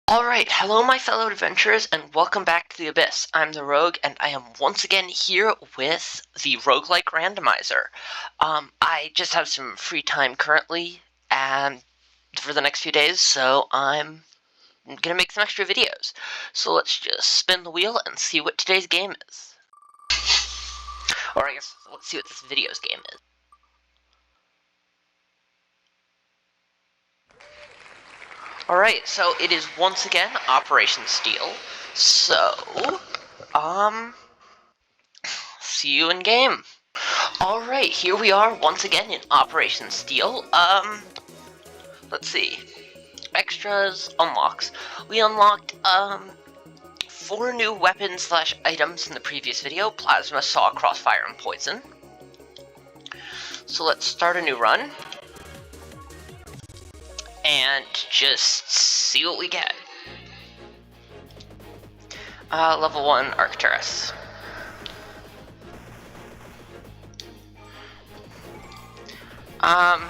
Alright, hello my fellow adventurers, and welcome back to the Abyss. I'm the Rogue, and I am once again here with the Roguelike Randomizer. I just have some free time currently, and for the next few days, so I'm gonna make some extra videos. So let's just spin the wheel and see what today's game is. Or I guess, let's see what this video's game is. Alright, so it is once again Operation S.T.E.E.L. So, see you in game. Alright, here we are once again in Operation S.T.E.E.L. Let's see. Extras, unlocks. We unlocked, 4 new weapons / items in the previous video. Plasma, saw, crossfire, and poison. So let's start a new run. And just see what we get. Level 1 Arcturus. The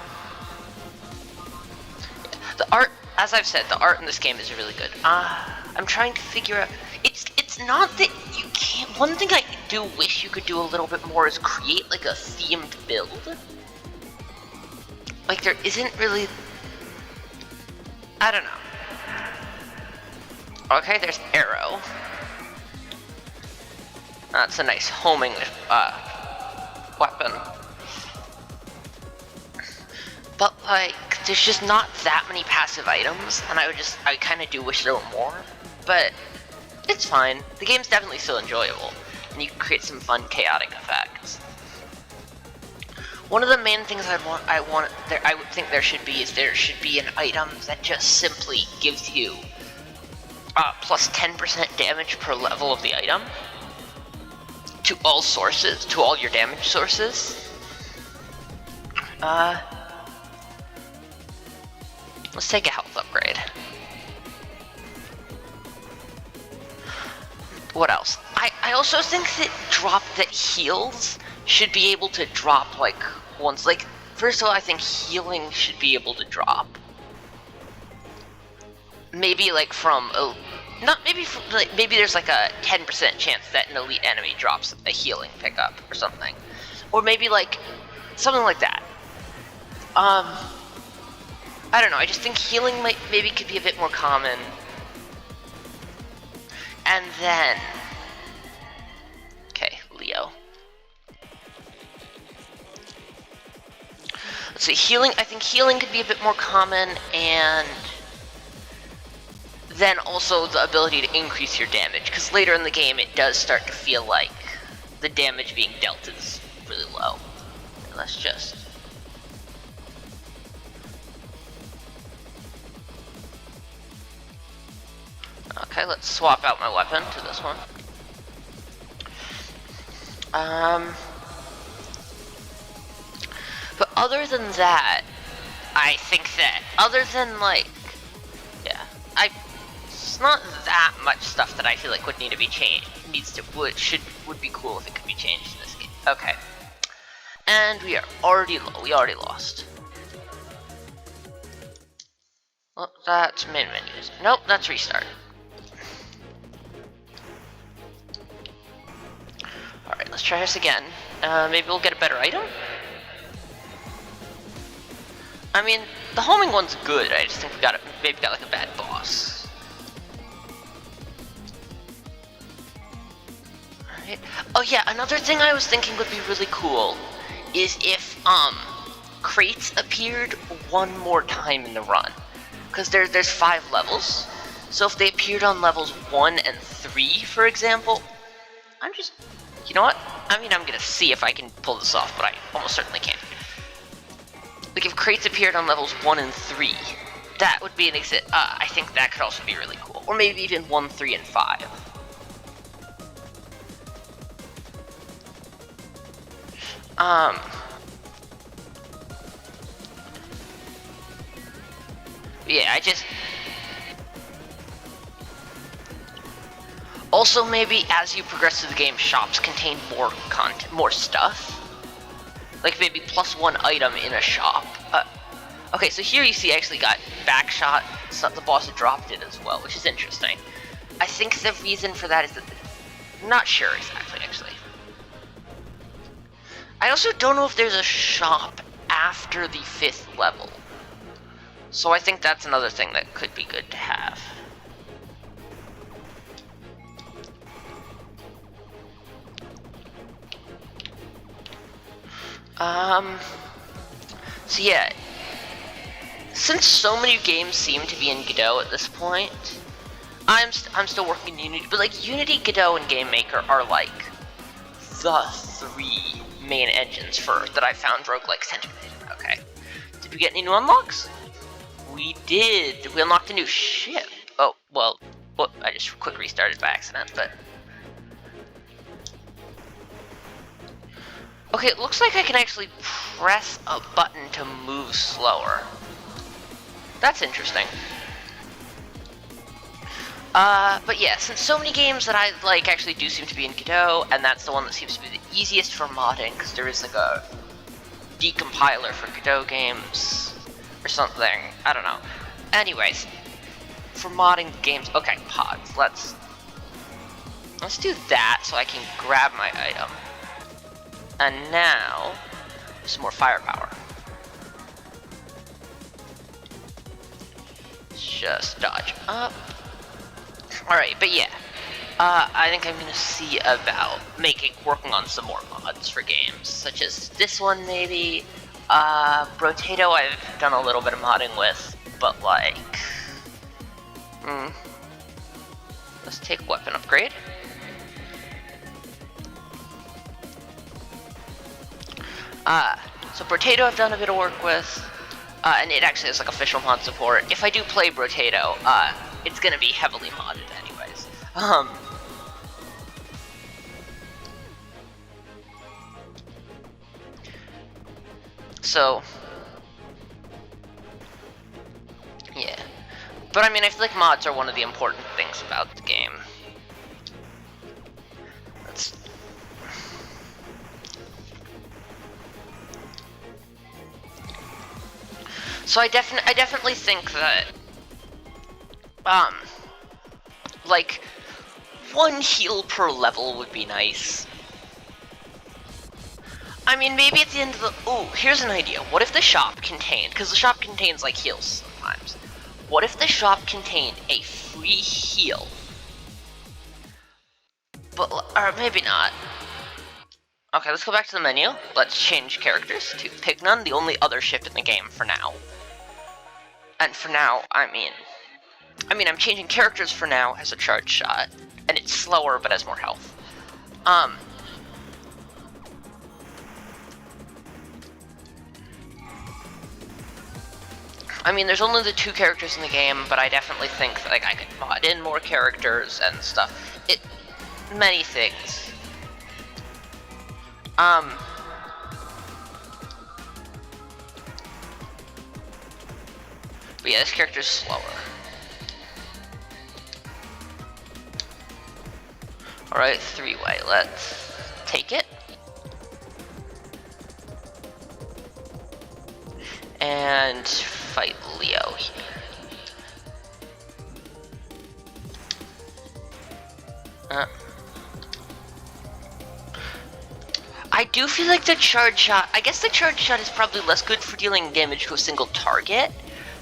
art, as I've said, the art in this game is really good. I'm trying to figure out. It's not that you can't. One thing I do wish you could do a little bit more is create like a themed build. Like there isn't really. I don't know. Okay, there's arrow. That's a nice homing weapon. But like, there's just not that many passive items, and I kind of do wish there were more. But it's fine. The game's definitely still enjoyable, and you can create some fun, chaotic effects. One of the main things I would think there should be an item that just simply gives you plus 10% damage per level of the item to all sources, to all your damage sources. Let's take a health upgrade. What else? I also think that heals should be able to drop like once. Like first of all, I think healing should be able to drop. Maybe like from maybe there's like a 10% chance that an elite enemy drops a healing pickup or something, or maybe like something like that. I don't know. I just think healing maybe could be a bit more common. And then, okay, Leo. Let's see, healing. I think healing could be a bit more common, and then also the ability to increase your damage, because later in the game it does start to feel like the damage being dealt is really low. And let's just. Okay, let's swap out my weapon to this one. But other than that, I think that other than like, yeah, it's not that much stuff that I feel like would need to be changed. Would be cool if it could be changed in this game. Okay, and we are already low. We already lost. Well, that's main menus. Nope, that's restart. Alright, let's try this again. Maybe we'll get a better item? I mean, the homing one's good. I just think we maybe got like a bad boss. Alright. Oh yeah, another thing I was thinking would be really cool is if crates appeared one more time in the run. Because there's 5 levels. So if they appeared on levels 1 and 3, for example, you know what? I mean, I'm gonna see if I can pull this off, but I almost certainly can't. Like, if crates appeared on levels 1 and 3, that would be an exit. I think that could also be really cool. Or maybe even 1, 3, and 5. Yeah, Also, maybe as you progress through the game, shops contain more content, more stuff. Like maybe +1 item in a shop. Okay, so here you see I actually got back shot, so the boss dropped it as well, which is interesting. I think the reason for that is that... I'm not sure exactly, actually. I also don't know if there's a shop after the 5th level. So I think that's another thing that could be good to have. So yeah, since so many games seem to be in Godot at this point, I'm still working in Unity, but like Unity, Godot, and GameMaker are like the 3 main engines for that I found roguelikes tend to be. Okay, did we get any new unlocks? We did. We unlocked a new ship. Oh well, I just quick restarted by accident, but. Okay, it looks like I can actually press a button to move slower. That's interesting. But yeah, since so many games that I like actually do seem to be in Godot, and that's the one that seems to be the easiest for modding, because there is like a decompiler for Godot games, or something, I don't know. Anyways, for modding games, okay, pods, let's do that so I can grab my item. And now, some more firepower. Just dodge up. Alright, but yeah. I think I'm gonna see about working on some more mods for games, such as this one maybe. Brotato I've done a little bit of modding with, but like... Let's take weapon upgrade. So Brotato I've done a bit of work with, and it actually has like official mod support. If I do play Brotato, it's gonna be heavily modded anyways. So, yeah. But I mean, I feel like mods are one of the important things about the game. So I definitely think that, like, 1 heal per level would be nice. I mean, maybe at the end of the... Ooh, here's an idea. What if the shop contained... Because the shop contains, like, heals sometimes. What if the shop contained a free heal? But... Or maybe not. Okay, let's go back to the menu. Let's change characters to Pignon, the only other ship in the game for now. And for now, I mean, I'm changing characters for now as a charge shot, and it's slower but has more health. I mean, there's only the 2 characters in the game, but I definitely think that, like, I could mod in more characters and stuff. Many things. But yeah, this character's slower. Alright, 3-way, let's take it. And fight Leo here. I do feel like the charge shot, I guess the charge shot is probably less good for dealing damage to a single target.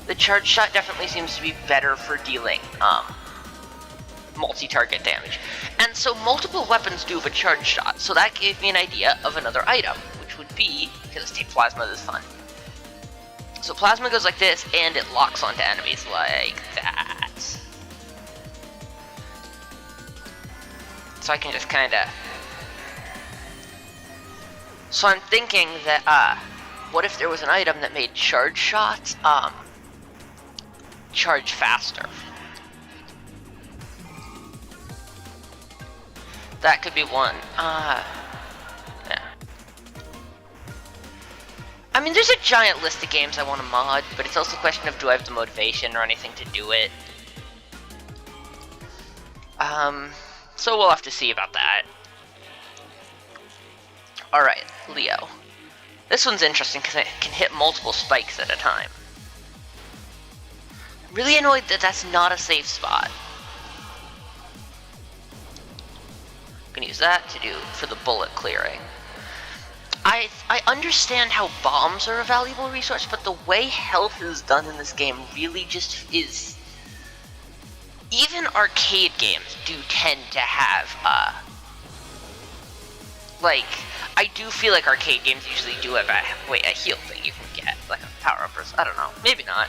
The charge shot definitely seems to be better for dealing multi-target damage. And so multiple weapons do have a charge shot, so that gave me an idea of another item, which would be, okay, let's take Plasma, this is fun. So Plasma goes like this, and it locks onto enemies like that. So I can just kinda... So I'm thinking that, what if there was an item that made charge shots, charge faster? That could be one. Yeah. I mean, there's a giant list of games I want to mod, but it's also a question of do I have the motivation or anything to do it. So we'll have to see about that. Alright, Leo. This one's interesting because it can hit multiple spikes at a time. Really annoyed that that's not a safe spot. I'm gonna use that to do for the bullet clearing. I understand how bombs are a valuable resource, but the way health is done in this game really just is... Even arcade games do tend to have, like, I do feel like arcade games usually do have a heal thing you can get, like a power-up or I don't know, maybe not.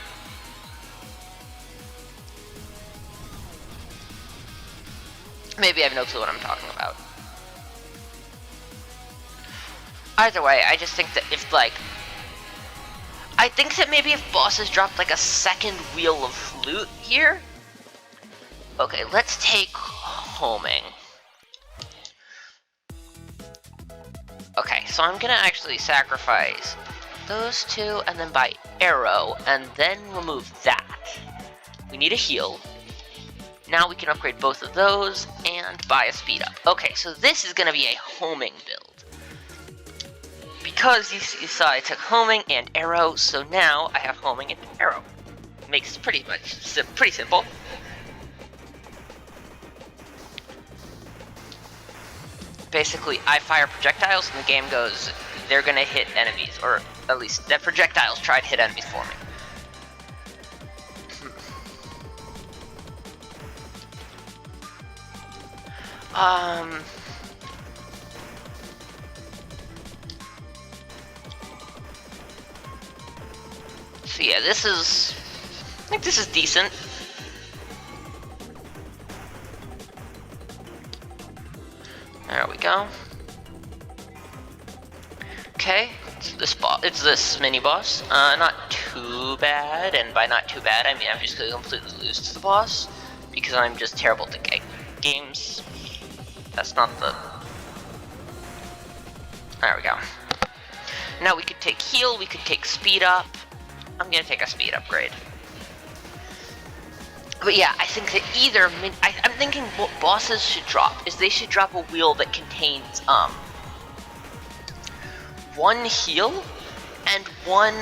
Maybe I have no clue what I'm talking about. Either way, I just think that if, like... I think that maybe if bosses dropped, like, a second wheel of loot here... Okay, let's take homing. Okay, so I'm gonna actually sacrifice those two, and then buy arrow, and then remove that. We need a heal. Now we can upgrade both of those, and buy a speed up. Okay, so this is gonna be a homing build. Because you saw I took homing and arrow, so now I have homing and arrow. Makes it pretty simple. Basically, I fire projectiles and the game goes, they're gonna hit enemies, or at least that projectiles try to hit enemies for me. So yeah, I think this is decent. There we go. Okay, it's this mini boss. Not too bad, and by not too bad, I mean I'm just gonna completely lose to the boss because I'm just terrible to games. That's not the. There we go. Now we could take heal, we could take speed up. I'm gonna take a speed upgrade. But yeah, I think that either, I'm thinking what bosses should drop is they should drop a wheel that contains, one heal and one,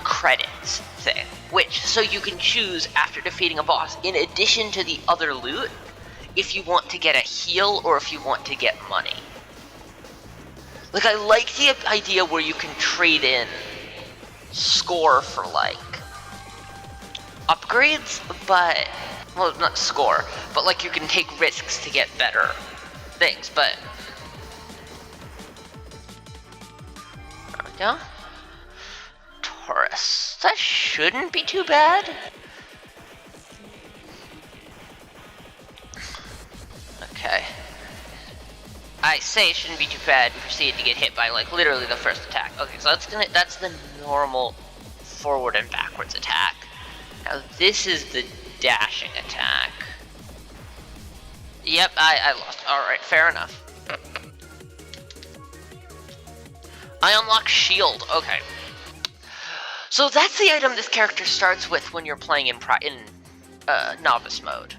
credits thing. So you can choose after defeating a boss, in addition to the other loot, if you want to get a heal or if you want to get money. Like, I like the idea where you can trade in score for, like, upgrades, but, well, not score, but, like, you can take risks to get better things, but... There we go. Taurus. That shouldn't be too bad. Okay. I say it shouldn't be too bad and proceed to get hit by, like, literally the first attack. Okay, so that's the normal forward and backwards attack. Now this is the dashing attack. Yep, I lost. Alright, fair enough. I unlock shield. Okay. So that's the item this character starts with when you're playing in novice mode.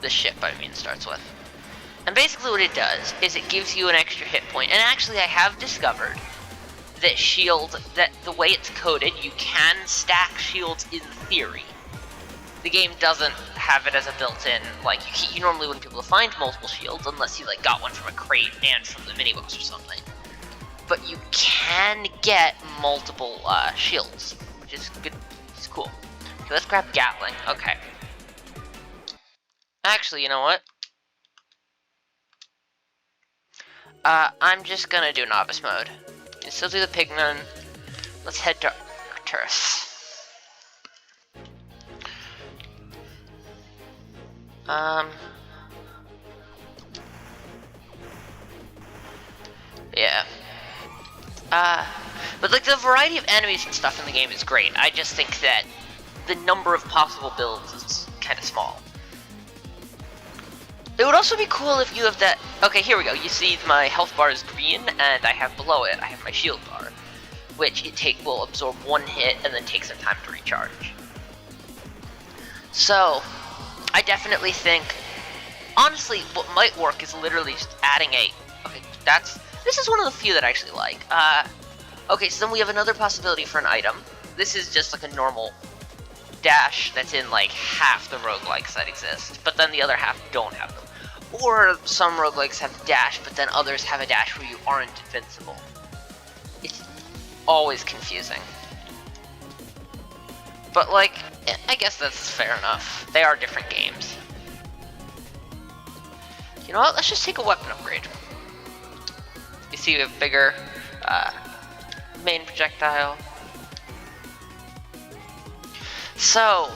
The ship, I mean, starts with. And basically what it does is it gives you an extra hit point. And actually I have discovered that that the way it's coded, you can stack shields in theory. The game doesn't have it as a built-in, like, you normally wouldn't be able to find multiple shields unless you, like, got one from a crate and from the mini-box or something. But you can get multiple, shields, which is good, it's cool. Okay, let's grab Gatling, okay. Actually, you know what? I'm just gonna do novice mode. You still do the pigman. Let's head to Arcturus. Yeah. But like the variety of enemies and stuff in the game is great. I just think that the number of possible builds is kind of small. It would also be cool if you have that... Okay, here we go. You see my health bar is green, and I have below it, I have my shield bar, which will absorb one hit and then take some time to recharge. So, I definitely think... Honestly, what might work is literally just adding a... Okay, this is one of the few that I actually like. Okay, so then we have another possibility for an item. This is just like a normal dash that's in like half the roguelikes that exist, but then the other half don't have them. Or some roguelikes have dash, but then others have a dash where you aren't invincible. It's always confusing. But like, I guess that's fair enough. They are different games. You know what, let's just take a weapon upgrade. You see we have bigger main projectile. So,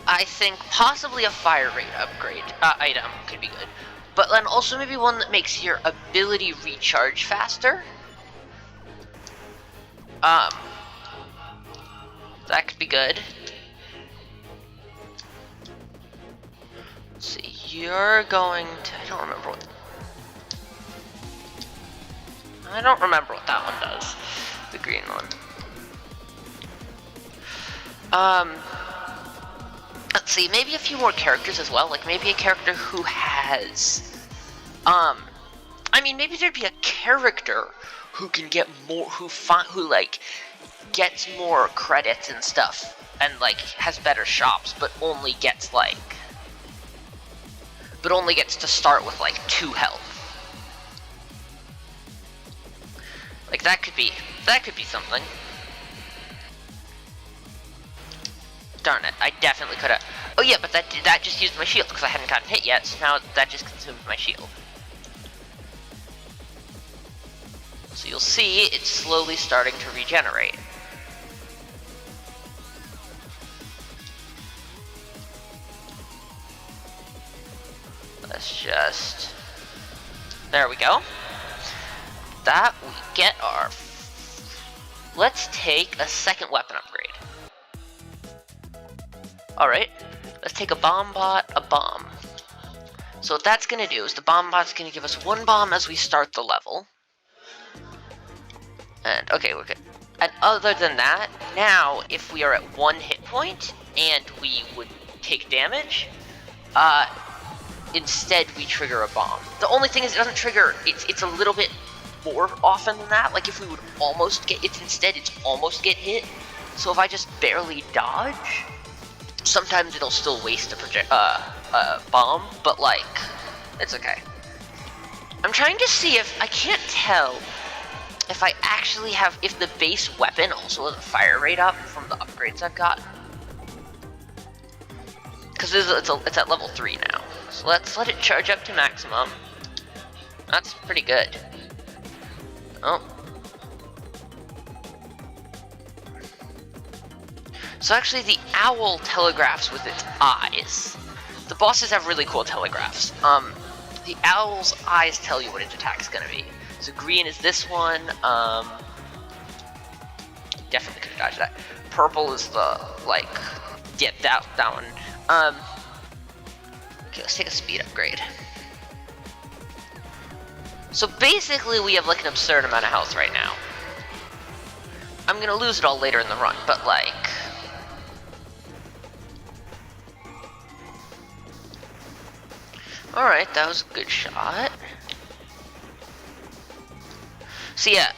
I think possibly a fire rate upgrade item could be good. But then also maybe one that makes your ability recharge faster. That could be good. Let's see, you're going to, I don't remember what that one does. The green one. Let's see, maybe a few more characters as well, like maybe a character who has, I mean, maybe there'd be a character who can get more, who like, gets more credits and stuff, and like, has better shops, but only gets to start with like 2 health. Like, that could be something. Darn it, I definitely could have. Oh yeah, but that just used my shield because I hadn't gotten hit yet, so now that just consumed my shield. So you'll see it's slowly starting to regenerate. Let's just... There we go. That we get our... Let's take a second weapon upgrade. Alright, let's take a bomb bot, a bomb. So what that's gonna do is the bomb bot's gonna give us 1 bomb as we start the level. And, okay, we're good. And other than that, now, if we are at 1 hit point, and we would take damage, instead we trigger a bomb. The only thing is it doesn't trigger, it's a little bit more often than that. Like, if we would almost get, it's almost get hit. So if I just barely dodge, sometimes it'll still waste a bomb, but like, it's okay. I'm trying to see if, I can't tell if I actually have, if the base weapon also has a fire rate up from the upgrades I've gotten. Because it's at level 3 now. So let's let it charge up to maximum. That's pretty good. Oh. So actually the owl telegraphs with its eyes. The bosses have really cool telegraphs. The owl's eyes tell you what its attack's gonna be. So green is this one, definitely could've dodged that. Purple is the, like, yeah, that one. Okay, let's take a speed upgrade. So basically we have like an absurd amount of health right now. I'm gonna lose it all later in the run, but like... Alright, that was a good shot. So yeah,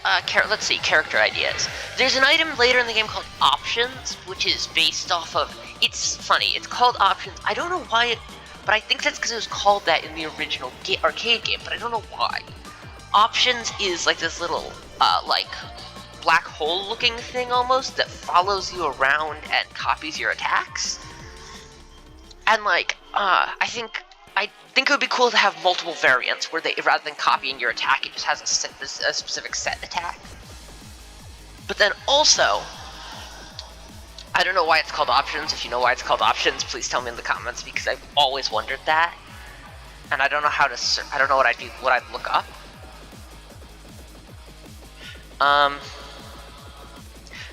let's see, character ideas. There's an item later in the game called Options, which is based off of... It's funny, it's called Options. I don't know why it... But I think that's because it was called that in the original arcade game, but I don't know why. Options is like this little, like, black hole looking thing almost that follows you around and copies your attacks. And like, I think it would be cool to have multiple variants where they, rather than copying your attack, it just has a specific set attack. But then also, I don't know why it's called Options. If you know why it's called Options, please tell me in the comments, because I've always wondered that, and I don't know how to. I don't know what I'd look up.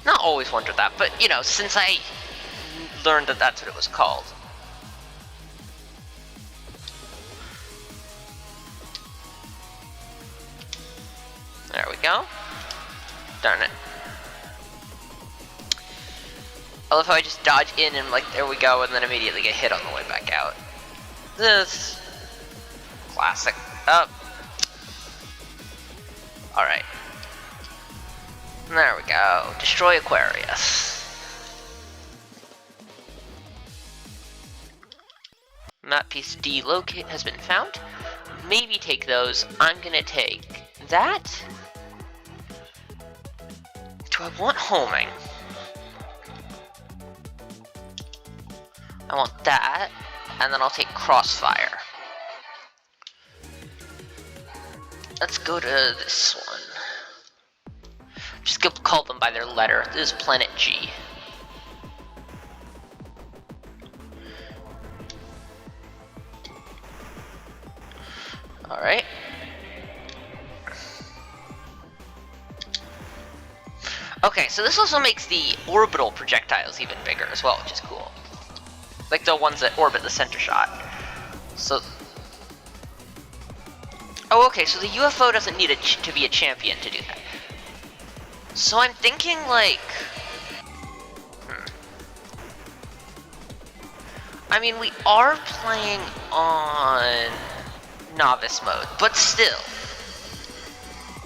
Not always wondered that, but you know, since I learned that that's what it was called. There we go. Darn it. I love how I just dodge in and like, there we go, and then immediately get hit on the way back out. This classic. Alright. There we go. Destroy Aquarius. Map piece D locate has been found. Maybe take those. I'm gonna take that. Do I want homing? I want that, and then I'll take crossfire. Let's go to this one. Just go call them by their letter. This is Planet G. Alright. Okay, so this also makes the orbital projectiles even bigger as well, which is cool. Like the ones that orbit the center shot. So... Oh, okay, so the UFO doesn't need to be a champion to do that. So I'm thinking, like... I mean, we are playing on novice mode, but still.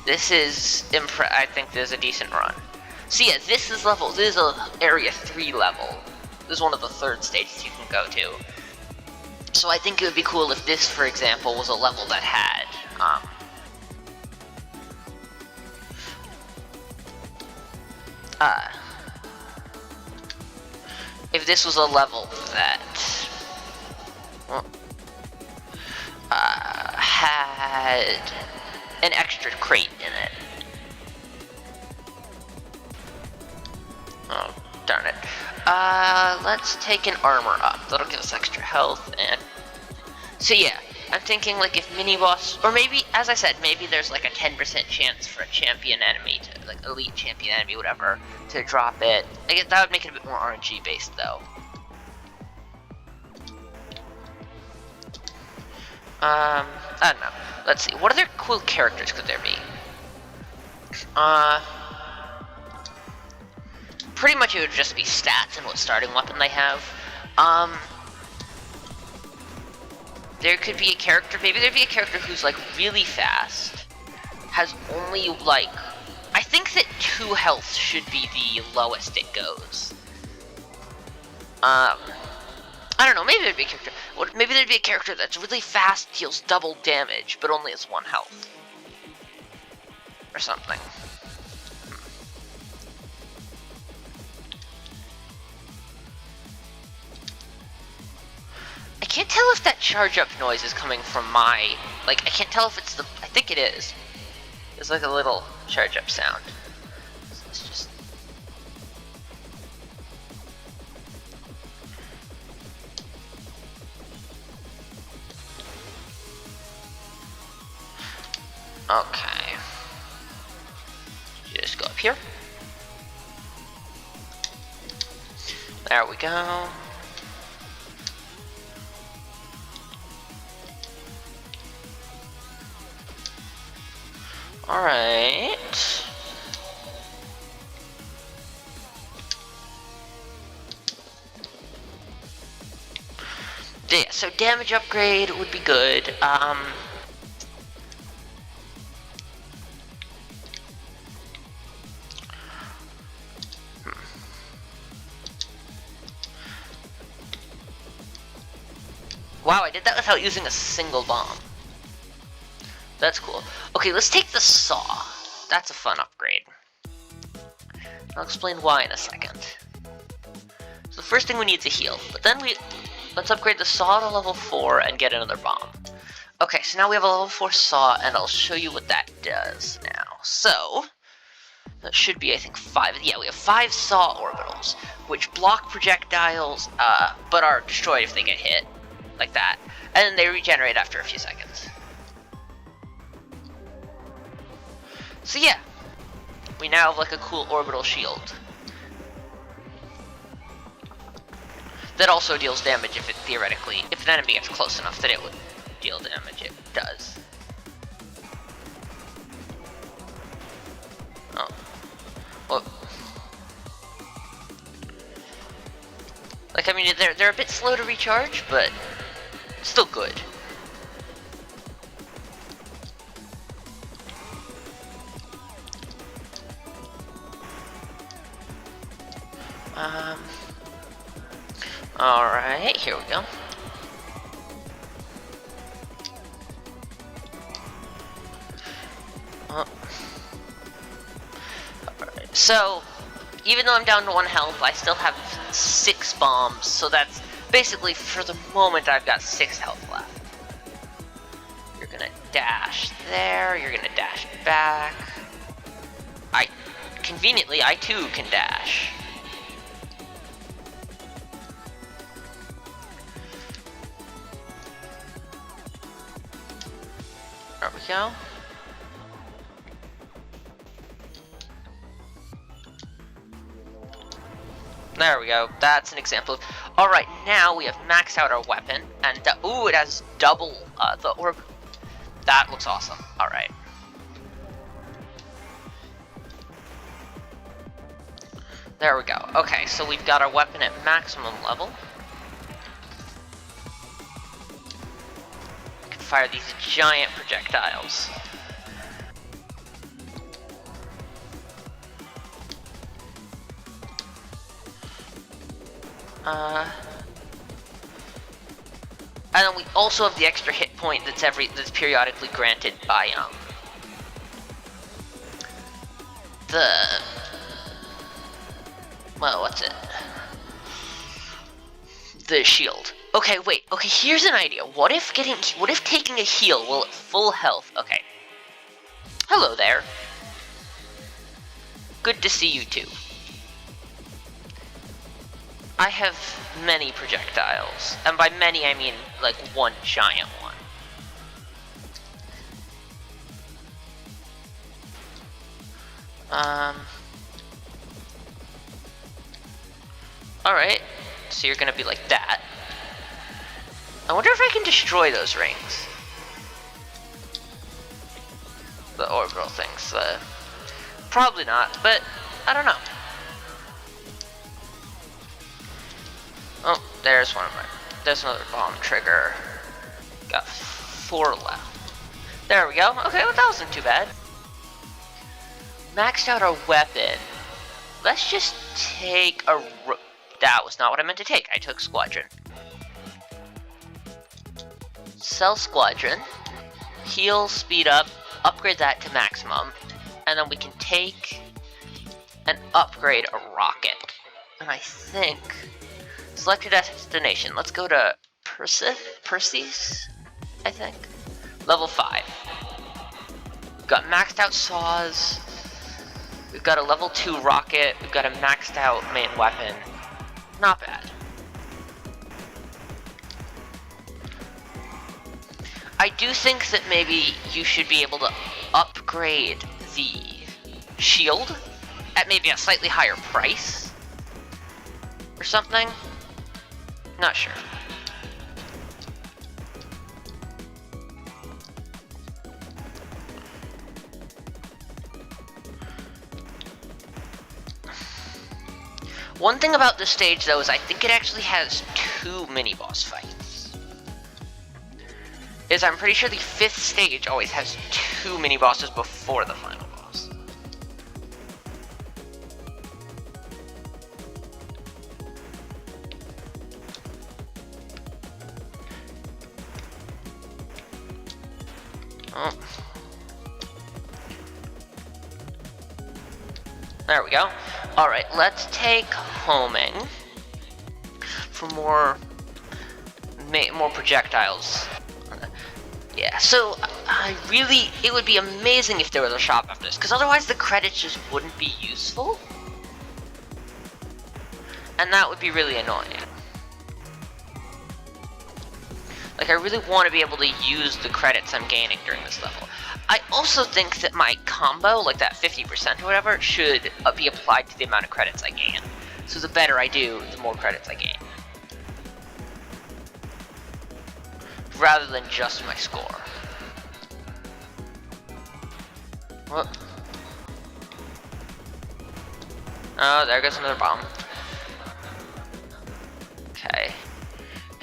This is... I think this is a decent run. So yeah, this is a Area 3 level. This is one of the 3rd stages you can go to. So I think it would be cool if this, for example, was a level that had, if this was a level that, had an extra crate in it. Oh, darn it. Let's take an armor up. That'll give us extra health, and... So yeah, I'm thinking, like, if mini-boss... Or maybe, as I said, maybe there's, like, a 10% chance for a champion enemy to... Like, elite champion enemy, whatever, to drop it. I guess that would make it a bit more RNG-based, though. I don't know. Let's see. What other cool characters could there be? Pretty much it would just be stats and what starting weapon they have. There could be a character, maybe there'd be a character who's like really fast, has only like, I think that 2 health should be the lowest it goes. I don't know, maybe there'd be a character, maybe there'd be a character that's really fast, deals double damage, but only has 1 health. Or something. I can't tell if that charge up noise is coming from my, like, I can't tell if it's the, I think it is. It's like a little charge up sound. So let's just... Okay. Just go up here. There we go. Alright. Yeah, so damage upgrade would be good. Wow, I did that without using a single bomb. That's cool. Okay, let's take the saw. That's a fun upgrade. I'll explain why in a second. So the first thing we need is a heal, but then let's upgrade the saw to level 4 and get another bomb. Okay, so now we have a level 4 saw, and I'll show you what that does now. So, that should be, I think, 5. Yeah, we have 5 saw orbitals, which block projectiles, but are destroyed if they get hit, like that. And then they regenerate after a few seconds. So yeah, we now have like a cool orbital shield that also deals damage if it theoretically, if an enemy gets close enough that it would deal damage. It does. Oh, well, like I mean they're a bit slow to recharge, but still good. Alright, here we go. Alright, so, even though I'm down to 1 health, I still have 6 bombs, so that's basically, for the moment, I've got 6 health left. You're gonna dash there, you're gonna dash back. Conveniently, I too can dash. There we go. There we go. That's an example of... Alright, now we have maxed out our weapon. And, ooh, it has double the orb. That looks awesome. Alright. There we go. Okay, so we've got our weapon at maximum level. We can fire these giant projectiles. And then we also have the extra hit point that's periodically granted by well, what's it? The shield. Okay, wait. Okay, here's an idea. What if taking a heal while at full health? Okay. Hello there. Good to see you too. I have many projectiles, and by many I mean like one giant one. Alright, so you're gonna be like that. I wonder if I can destroy those rings. The orbital things. Probably not, but I don't know. Oh, there's one of my... There's another bomb trigger. Got 4 left. There we go. Okay, well that wasn't too bad. Maxed out our weapon. Let's just take a... That was not what I meant to take. I took Squadron. Sell Squadron. Heal, speed up, upgrade that to maximum. And then we can take and upgrade a rocket. And I think... Select your destination. Let's go to Perseus, I think. Level 5. We've got maxed out saws. We've got a level 2 rocket. We've got a maxed out main weapon. Not bad. I do think that maybe you should be able to upgrade the shield at maybe a slightly higher price or something. Not sure. One thing about this stage, though, is I think it actually has 2 mini-boss fights. I'm pretty sure the 5th stage always has 2 mini-bosses before the final boss. Oh. There we go. Alright, let's take homing for more projectiles. Yeah, so it would be amazing if there was a shop after this, because otherwise the credits just wouldn't be useful. And that would be really annoying. Like, I really want to be able to use the credits I'm gaining during this level. I also think that my combo, like that 50% or whatever, should be applied to the amount of credits I gain. So the better I do, the more credits I gain. Rather than just my score. What? Oh, there goes another bomb. Okay.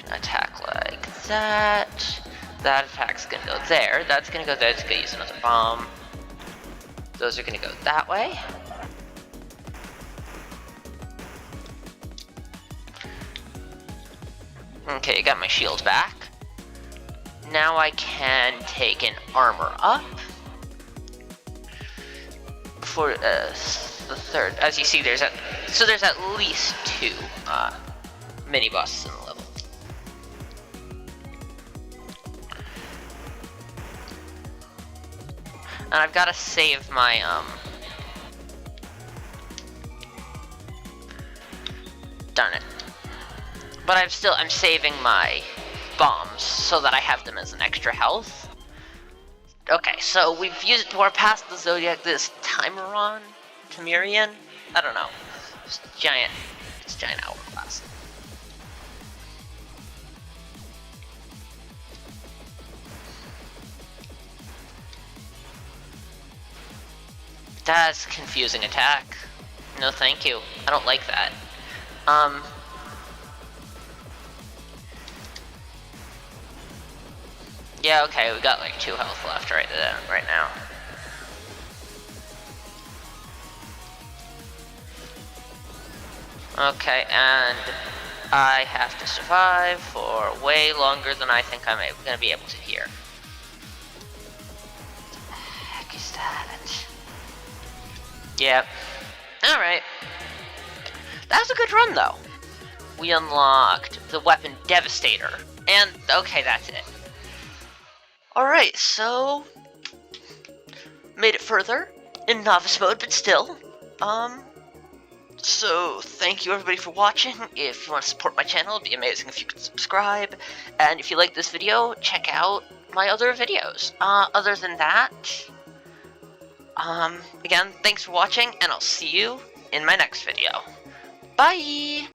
Gonna attack like that. That attack's gonna go there. That's gonna go there. It's gonna use another bomb. Those are gonna go that way. Okay, got my shield back. Now I can take an armor up. For the third, as you see, there's at least 2 mini bosses in the level. And I've got to save my darn it. But I'm saving my bombs so that I have them as an extra health. Okay, so we're past the Zodiac, this Timeron? Tamirian? I don't know. It's giant hourglass. That's confusing attack. No thank you. I don't like that. Yeah, okay, we got like 2 health left right now. Okay, and I have to survive for way longer than I think I'm gonna be able to here. What the heck is that? Yep. Alright. That was a good run though. We unlocked the weapon Devastator. And okay, that's it. Alright, so made it further in novice mode, but still. So thank you everybody for watching. If you want to support my channel, it'd be amazing if you could subscribe. And if you like this video, check out my other videos. Other than that, again, thanks for watching, and I'll see you in my next video. Bye!